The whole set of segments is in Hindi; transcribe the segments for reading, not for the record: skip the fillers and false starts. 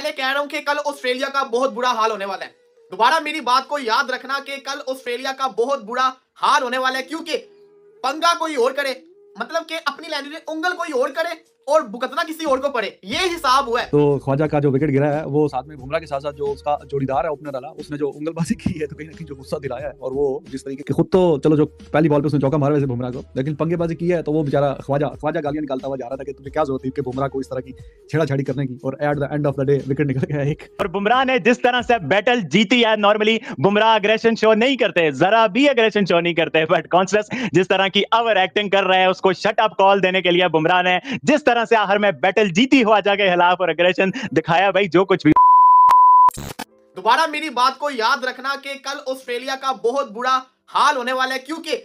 पहले कह रहा हूं कि कल ऑस्ट्रेलिया का बहुत बुरा हाल होने वाला है। दोबारा मेरी बात को याद रखना कि कल ऑस्ट्रेलिया का बहुत बुरा हाल होने वाला है, क्योंकि पंगा कोई और करे, मतलब कि अपनी लैंग्वेज में उंगल कोई और करे और भुगतना किसी और को पड़े, ये हिसाब हुआ है। तो ख्वाजा का जो विकेट गिरा है वो साथ में बुमराह के साथ साथ जो उसका जोड़ीदार है ओपनर वाला, उसने जो उंगलबाजी की है तो कहीं ना कहीं जो गुस्सा दिलाया है। और वो जिस तरीके के खुद तो चलो जो पहली बॉल पे उसने चौका मारा वैसे बुमराह को, लेकिन पंगेबाजी की है तो वो बेचारा ख्वाजा गालियां निकालता हुआ जा रहा था कि तुझे क्या जरूरत थी कि बुमराह को इस तरह की छेड़ाछाड़ी करने की। और at the end of the day wicket निकल गया एक। और बुमराह ने जिस तरह से बैटल जीती है, नॉर्मली बुमराह अग्रेशन शो नहीं करते, जरा भी अग्रेशन शो नहीं करते, बट कॉन्सलस जिस तरह की ओवर एक्टिंग कर रहे हैं, उसको शट अप कॉल देने के लिए बुमराह ने जिस तरह से आखिर में बैटल जीती ख्वाजा के खिलाफ और अग्रेशन दिखाया, भाई जो कुछ भी। दोबारा मेरी बात को याद रखना कि कल ऑस्ट्रेलिया का बहुत बुरा हाल होने वाला है, क्योंकि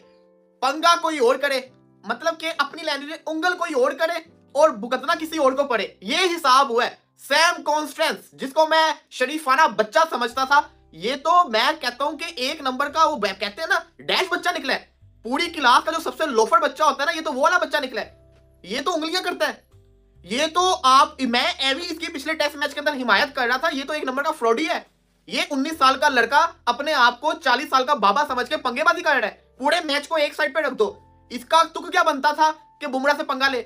पंगा कोई और करे, मतलब कि अपनी लैंग्वेज में उंगल कोई और करे और भुगतना किसी और को पड़े, ये हिसाब हुआ है। सैम कॉन्स्टेंस, जिसको मैं शरीफाना बच्चा समझता था, ये तो मैं कहता हूं कि एक नंबर का वो कहते हैं ना डैश बच्चा निकला है। पूरी क्लास का जो सबसे लोफर बच्चा होता है ना, ये तो वो वाला बच्चा निकला है। ये तो उंगलियां करता है। ये तो मैं एवी इसकी पिछले टेस्ट मैच के अंदर हिमायत कर रहा था। ये तो एक नंबर का फ्रॉडी है। ये 19 साल का लड़का अपने आप को 40 साल का बाबा समझ के पंगेबाजी कर रहा है। पूरे मैच को एक साइड पे रख दो। इसका तुक क्या बनता था कि बुमराह से पंगा ले,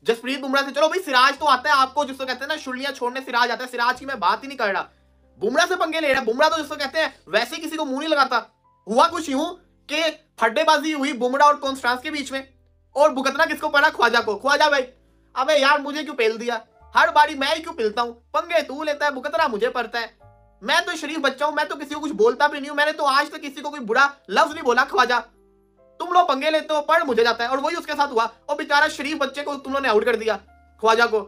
जसप्रीत बुमराह से। चलो भाई सिराज तो आता है आपको, जिसको कहते हैं ना शुलियां छोड़ने सिराज आता है, सिराज की मैं बात ही नहीं कर रहा। बुमराह से पंगे ले रहा है। बुमराह तो जिसको कहते हैं वैसे किसी को मुंह नहीं लगाता। हुआ कुछ यूं कि फड्डेबाजी हुई बुमराह और कॉन्स्टेंस के बीच में, और भुगतना किसको पड़ा? ख्वाजा को। ख्वाजा भाई अबे यार मुझे क्यों पेल दिया, हर बारी मैं ही क्यों पिलता हूं, पंगे तू लेता है, भुगतना मुझे पड़ता है। मैं तो शरीफ बच्चा हूं, मैं तो किसी को कुछ बोलता भी नहीं हूं। मैंने तो आज तक किसी को कोई बुरा लफ्ज नहीं बोला। ख्वाजा तुम लोग पंगे लेते हो, पढ़ मुझे जाता है। और वही उसके साथ हुआ। और बेचारा शरीफ बच्चे को तुम लोगों ने आउट कर दिया, ख्वाजा को।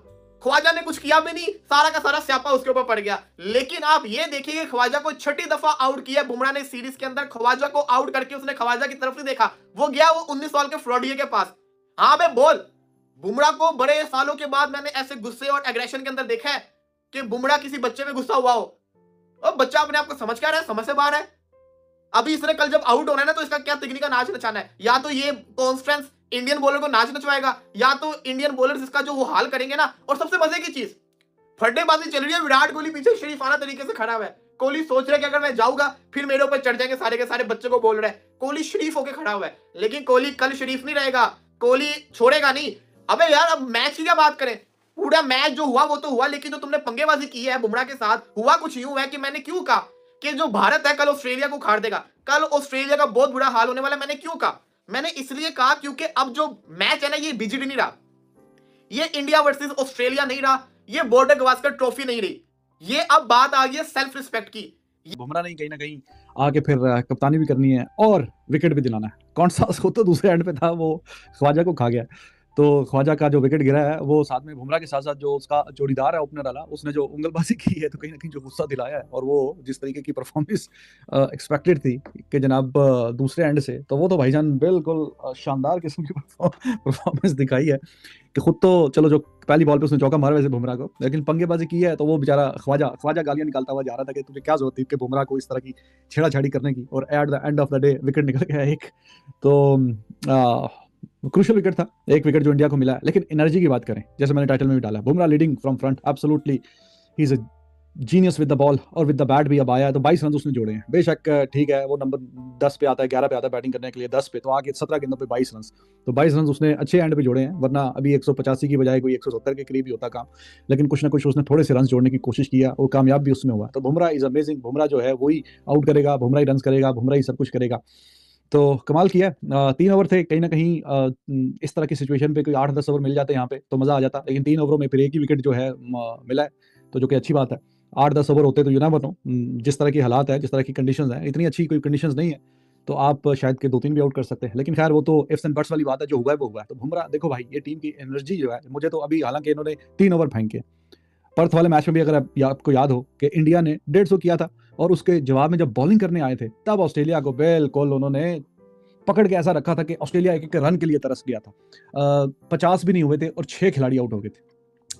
ख्वाजा ने कुछ किया भी नहीं, सारा का सारा स्यापा उसके ऊपर पड़ गया। लेकिन आप ये देखिए ख्वाजा को 6ठी दफा आउट किया बुमराह ने सीरीज के अंदर। ख्वाजा को आउट करके उसने ख्वाजा की तरफ नहीं देखा, वो गया वो 19 साल के फ्रॉडिये के पास। हाँ बे बोल, बुमराह को बड़े सालों के बाद मैंने ऐसे गुस्से और एग्रेशन के अंदर देखा है कि बुमराह किसी बच्चे पे गुस्सा हुआ हो। और बच्चा अपने आप को समझ क्या रहा है, समझ से बाहर है। अभी इसने कल जब आउट होना है ना, तो इसका क्या तिगनी का नाच नचाना है। या तो ये कॉन्स्टेंस इंडियन बॉलर को नाच नचवाएगा, या तो इंडियन बॉलर इसका जो वो हाल करेंगे ना। और सबसे मजे की चीज, फड्डेबाजी चल रही है, विराट कोहली पीछे शरीफाना तरीके से खड़ा हुआ है। कोहली सोच रहा है कि अगर मैं जाऊंगा फिर मेरे ऊपर चढ़ जाएंगे सारे के सारे, बच्चे को बोल रहा है। कोहली शरीफ होकर खड़ा हुआ है, लेकिन कोहली कल शरीफ नहीं रहेगा, कोहली छोड़ेगा नहीं। अबे यार अब मैच की क्या बात करें, पूरा मैच जो हुआ वो तो हुआ, लेकिन जो तुमने पंगेबाजी की है बुमराह के साथ, हुआ कुछ यूं है कि मैंने क्यों कहा कि जो भारत है कल ऑस्ट्रेलिया को उखाड़ देगा। कल ऑस्ट्रेलिया का बहुत बुरा हाल होने वाला है। मैंने क्यों कहा? मैंने इसलिए कहा क्योंकि अब जो मैच है ना, ये बीजीडी नहीं रहा, ये इंडिया वर्सेस ऑस्ट्रेलिया नहीं रहा, ये बॉर्डर गवास्कर ट्रॉफी नहीं रही। ये अब बात आ गई है सेल्फ रिस्पेक्ट की। बुमराह ने कहीं ना कहीं आके फिर कप्तानी भी करनी है और विकेट भी दिलाना है। कौन सा उसको तो दूसरे एंड पे था, वो ख्वाजा को खा गया। तो ख्वाजा का जो विकेट गिरा है वो साथ में बुमराह के साथ साथ जो उसका जोड़ीदार है ओपनर वाला, उसने जो उंगलबाजी की है तो कहीं ना कहीं जो गुस्सा दिलाया है। और वो जिस तरीके की परफॉर्मेंस एक्सपेक्टेड थी कि जनाब दूसरे एंड से, तो वो तो भाईजान बिल्कुल शानदार किस्म की परफॉर्मेंस दिखाई है कि खुद तो चलो जो पहली बॉल पे उसने चौका मारा वैसे बुमराह को, लेकिन पंगेबाजी की है तो वो बेचारा ख्वाजा गालियां निकालता हुआ जा रहा था कि तुझे क्या जरूरत थी कि बुमराह को इस तरह की छेड़ाछाड़ी करने की। और at the end of the day wicket निकल गया एक। तो क्रूशियल विकेट था, एक विकेट जो इंडिया को मिला है। लेकिन एनर्जी की बात करें, जैसे मैंने टाइटल में भी डाला, Bumrah leading from front, absolutely he is a genius with the ball और विद द बैट भी अब आया है। तो 22 रन उसने जोड़े हैं। बेशक ठीक है, वो नंबर 10 पे आता है, 11 पे आता है बैटिंग करने के लिए, 10 पे, तो आगे 17 गेंदों पे 22 रन। तो 22 रन उसने अच्छे एंड पे जोड़े हैं, वरना अभी 185 की बजाय कोई 170 के करीब ही होता काम। लेकिन कुछ ना कुछ उसने थोड़े से रन जोड़ने की कोशिश किया और कामयाब भी उसमें हुआ। तो बुमराह इज अमेजिंग। बुमराह जो है वही आउट करेगा, बुमराह ही रन करेगा, बुमराह ही सब कुछ करेगा। तो कमाल किया। 3 ओवर थे, कहीं ना कहीं इस तरह की सिचुएशन पे कोई 8-10 ओवर मिल जाते यहाँ पे तो मजा आ जाता। लेकिन 3 ओवरों में फिर एक ही विकेट जो है मिला है, तो जो कि अच्छी बात है। 8-10 ओवर होते तो यू नेवर नो, जिस तरह की हालात है, जिस तरह की कंडीशंस हैं, इतनी अच्छी कोई कंडीशंस नहीं है तो आप शायद के 2-3 भी आउट कर सकते हैं। लेकिन खैर वो तो इफ्स एंड बट्स वाली बात है, जो हुआ है वो हुआ है। तो बुमराह देखो भाई, ये टीम की एनर्जी जो है, मुझे तो अभी, हालांकि इन्होंने 3 ओवर फेंके, पर्थ वाले मैच में भी अगर आपको याद हो कि इंडिया ने 150 किया था, और उसके जवाब में जब बॉलिंग करने आए थे तब ऑस्ट्रेलिया को बिल्कुल उन्होंने पकड़ के ऐसा रखा था कि ऑस्ट्रेलिया एक रन के लिए तरस गया था। 50 भी नहीं हुए थे और 6 खिलाड़ी आउट हो गए थे।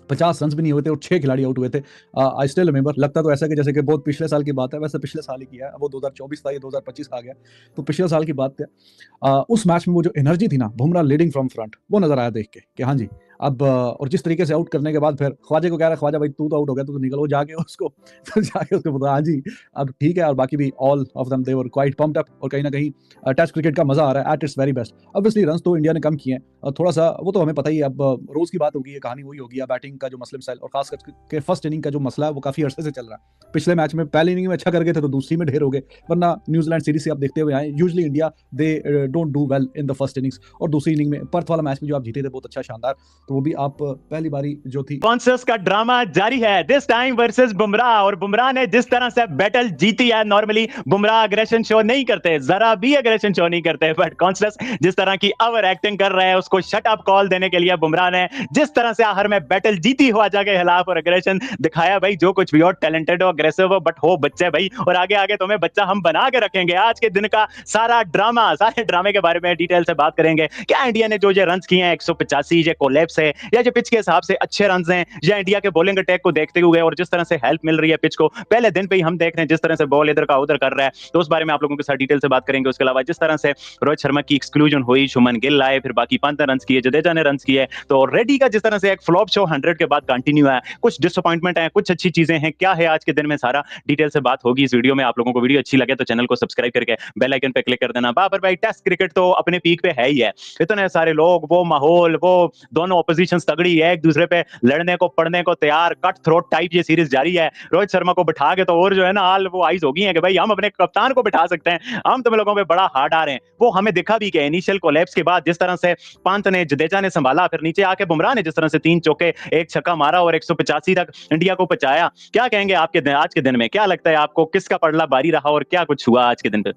50 रन भी नहीं हुए थे और 6 खिलाड़ी आउट हुए थे। आई स्टिल रिमेंबर, लगता तो ऐसा कि जैसे कि बहुत पिछले साल की बात है, वैसे पिछले साल ही किया है, वो 2024 था, ये 2025 आ गया, तो पिछले साल की बात है। उस मैच में वो जो एनर्जी थी ना, बुमराह लीडिंग फ्रॉम फ्रंट, वो नजर आया देख के कि हाँ जी, अब और जिस तरीके से आउट करने के बाद फिर ख्वाजा को कह रहा है, ख्वाजा भाई तू तो आउट हो गया, तू तो निकल, वो जाके उसको तो जाके उसको बोला हाँ जी अब ठीक है। और बाकी भी all of them they were quite pumped up, और कहीं ना कहीं टेस्ट क्रिकेट का मजा आ रहा है at its very best. Obviously run तो इंडिया ने कम किए हैं, और थोड़ा सा वो तो हमें पता ही है, अब रोज की बात होगी, ये कहानी वही होगी, बैटिंग का जो मसला मिसाइल, और खास करके फर्स्ट इनिंग का जो मसला है वो काफी अरसे से चल रहा है। पिछले मैच में पहले इनिंग में अच्छा कर गए थे तो दूसरी में ढेर हो गए, वरना न्यूजीलैंड सीरीज से आप देखते हुए आए, usually India they don't do well in the first innings. और दूसरी इनिंग में पर्थ वाला मैच में जो आप जीते थे बहुत अच्छा शानदार, तो वो भी आप पहली बारी जो थी। कॉन्सियस का ड्रामा जारी है, दिस टाइम वर्सेस बुमराह, और बुमराह ने जिस तरह से बैटल जीती है, नॉर्मली बुमराह अग्रेशन शो नहीं करते, जरा भी अग्रेशन शो नहीं करते, बट कॉन्सियस जिस तरह की ओवर एक्टिंग कर रहे हैं, उसको शट अप कॉल देने के लिए बुमराह ने जिस तरह से आखिर में बैटल जीती ख्वाजा के खिलाफ और अग्रेशन दिखाया, भाई जो कुछ भी हो, टैलेंटेड हो, अग्रेसिव हो, बट हो बच्चे भाई, और आगे आगे तुम्हें बच्चा हम बना के रखेंगे। आज के दिन का सारा ड्रामा, सारे ड्रामे के बारे में डिटेल से बात करेंगे। क्या इंडिया ने जो रन किए हैं 185, ये कोलैप्स है या जो पिच के हिसाब से अच्छे रन हैं, या इंडिया के बॉलिंग अटैक को देखते हुए और जिस तरह से हेल्प मिल रही है पिच को, पहले दिन पे ही हम देख रहे हैं जिस तरह से बॉल इधर का उधर कर रहा है, तो उस बारे में आप लोगों के साथ डिटेल से बात करेंगे। उसके अलावा जिस तरह से रोहित शर्मा की एक्सक्लूजन हुई, शुभमन गिल आए, फिर बाकी 15 रन किए, जडेजा ने रन किए, तो रेड्डी का जिस तरह से एक फ्लॉप शो 100 के बाद कंटिन्यू है, कुछ डिसअपॉइंटमेंट है, कुछ अच्छी चीजें हैं, क्या है आज के दिन में सारा डिटेल से बात होगी इस वीडियो में। आप लोगों को वीडियो अच्छी लगे तो चैनल को सब्सक्राइब करके बेल आइकन पे क्लिक कर देना। बाबर भाई, टेस्ट क्रिकेट तो अपने पीक पे है ही है, इतने सारे लोग, वो माहौल, वो दोनों ऑपोजिशन तगड़ी है, एक दूसरे पे लड़ने को पड़ने को तैयार, कट थ्रोट टाइप ये सीरीज जारी है। रोहित शर्मा को बिठा के तो और जो है ना हाल वो आइज हो गई है कि भाई हम अपने कप्तान को बिठा सकते हैं, हम तुम लोगों पे बड़ा हार्ड आ रहे हैं। वो हमें दिखा भी कि इनिशियल कोलैप्स के बाद जिस तरह से पंत ने, जडेजा ने संभाला, फिर नीचे आके बुमराह ने जिस तरह से 3 चौके 1 छक्का मारा और 185 तक इंडिया को पहुंचाया। क्या कहेंगे आपके आज के दिन में, क्या लगता है आपको, किसका पड़ला भारी रहा और क्या कुछ हुआ आज के दिन पे?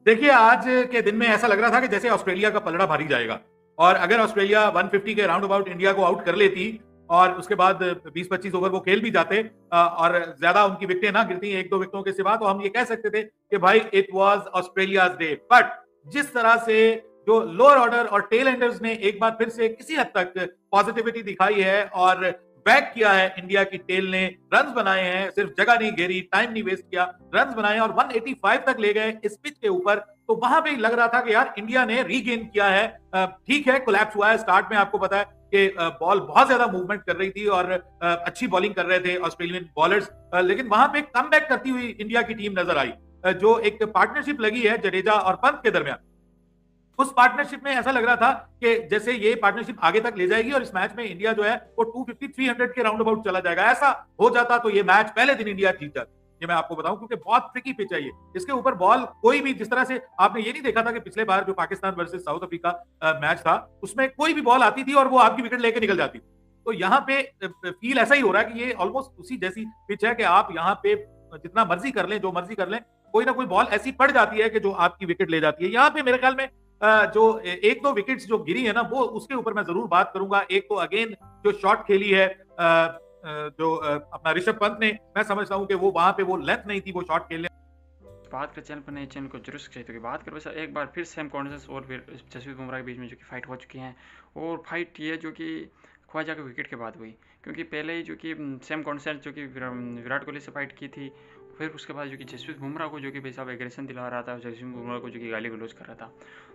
देखिए, आज के दिन में ऐसा लग रहा था कि जैसे ऑस्ट्रेलिया का पलड़ा भारी जाएगा, और अगर ऑस्ट्रेलिया 150 के राउंड अबाउट इंडिया को आउट कर लेती और उसके बाद 20-25 ओवर वो खेल भी जाते और ज्यादा उनकी विकेटें ना गिरती 1-2 विकेटों के सिवा, तो हम ये कह सकते थे कि भाई it was Australia's day. But जिस तरह से जो लोअर ऑर्डर और टेल एंडर्स ने एक बार फिर से किसी हद तक पॉजिटिविटी दिखाई है और बैक किया है, इंडिया की टेल ने रन्स बनाए हैं, सिर्फ जगह नहीं घेरी, टाइम नहीं वेस्ट किया, रन्स बनाए और 185 तक ले गए इस पिच के ऊपर, तो वहां पे लग रहा था कि यार इंडिया ने रीगेन किया है। ठीक है, कोलैप्स हुआ है स्टार्ट में, आपको पता है कि बॉल बहुत ज्यादा मूवमेंट कर रही थी और अच्छी बॉलिंग कर रहे थे ऑस्ट्रेलियन बॉलर्स, लेकिन वहां पे कमबैक करती हुई इंडिया की टीम नजर आई। जो एक पार्टनरशिप लगी है जडेजा और पंत के दरमियान, उस पार्टनरशिप में ऐसा लग रहा था कि जैसे ये पार्टनरशिप आगे तक ले जाएगी और इस मैच में इंडिया जो है वो 250-300 के राउंड अबाउट चला जाएगा। ऐसा हो जाता तो ये मैच पहले दिन इंडिया जीत जाती, ये मैं आपको बताऊं, क्योंकि बहुत ट्रिकी पिच है ये। इसके ऊपर बॉल कोई भी, जिस तरह से आपने ये नहीं देखा था कि पिछले बार जो Pakistan versus south Africa match था उसमें कोई भी बॉल आती थी और वो आपकी विकेट लेके निकल जाती, तो यहाँ पे फील ऐसा ही हो रहा है कि ये ऑलमोस्ट उसी जैसी पिच है कि आप यहाँ पे जितना मर्जी कर लें, जो मर्जी कर लें, कोई ना कोई बॉल ऐसी पड़ जाती है कि जो आपकी विकेट ले जाती है। यहाँ पे मेरे ख्याल में जो 1-2 विकेट्स जो गिरी है ना, वो उसके ऊपर मैं जरूर बात करूंगा। एक तो अगेन जो शॉट खेली है जो अपना ऋषभ पंत ने, मैं समझता हूं कि वो वहां पे वो लेंथ नहीं थी वो शॉट खेलने। बात करें चैनल पर नए चैनल को जरूर सब्सक्राइब करें। बात करें वैसे एक बार फिर सैम कॉर्नर्स और फिर जसप्रीत बुमराह के बीच में जो कि फाइट हो चुकी हैं, और फाइट ये जो कि ख्वाजा के विकेट के बाद हुई, क्योंकि पहले ही जो कि सैम कॉर्नर्स जो कि विराट कोहली से फाइट की थी, फिर उसके बाद जो कि जसप्रीत बुमराह को जो कि भाई साहब एग्रेशन दिला रहा था, जसप्रीत बुमराह को जो कि गाली गलौज कर रहा था,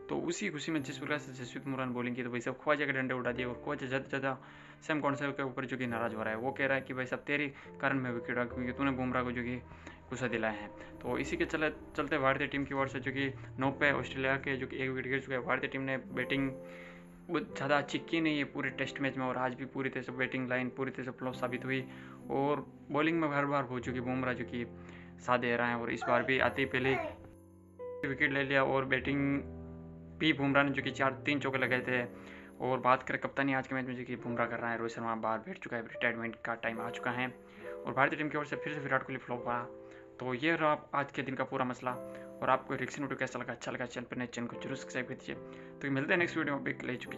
तो उसी खुशी में जिस प्रकार से जसप्रीत बुमराह ने बॉलिंग की तो भाई साहब ख्वाजा के डंडे उड़ा दिए, और ख्वाजा ज़्यादा सैम कॉर्नर्स के ऊपर जो कि नाराज हो रहा है। वो कह रहा है कि भाई साहब तेरे कारण मैं विकेट हुआ, क्योंकि तूने बुमराह को जो कि गुस्सा दिलाए हैं। तो इसी के चलते भारतीय टीम की ओर से जो कि 9 पे ऑस्ट्रेलिया के जो कि 1 विकेट गिर चुका है। भारतीय टीम ने बैटिंग ज़्यादा अच्छी की नहीं है पूरे टेस्ट मैच में, और आज भी पूरी तरह से बैटिंग लाइन पूरी तरह से फ्लॉप साबित हुई, और बॉलिंग में हर बार हो चुकी बुमराह जो कि साथ दे रहे हैं, और इस बार भी आते ही पहले विकेट ले लिया, और बैटिंग भी बुमराह ने जो कि 3 चौके लगाए थे। और बात करें कप्तानी आज के मैच में जो कि बुमराह कर रहा है, रोहित शर्मा बाहर बैठ चुका है, रिटायरमेंट का टाइम आ चुका है, और भारतीय टीम की ओर से फिर से विराट कोहली फ्लॉप हुआ। तो ये रहा आज के दिन का पूरा मसला, और आपको रिएक्शन वीडियो कैसा लगा, अच्छा लगा चैनल पर नए चैनल को जरूर सब्सक्राइब कर दीजिए। तो मिलते हैं नेक्स्ट वीडियो में, ले चुकी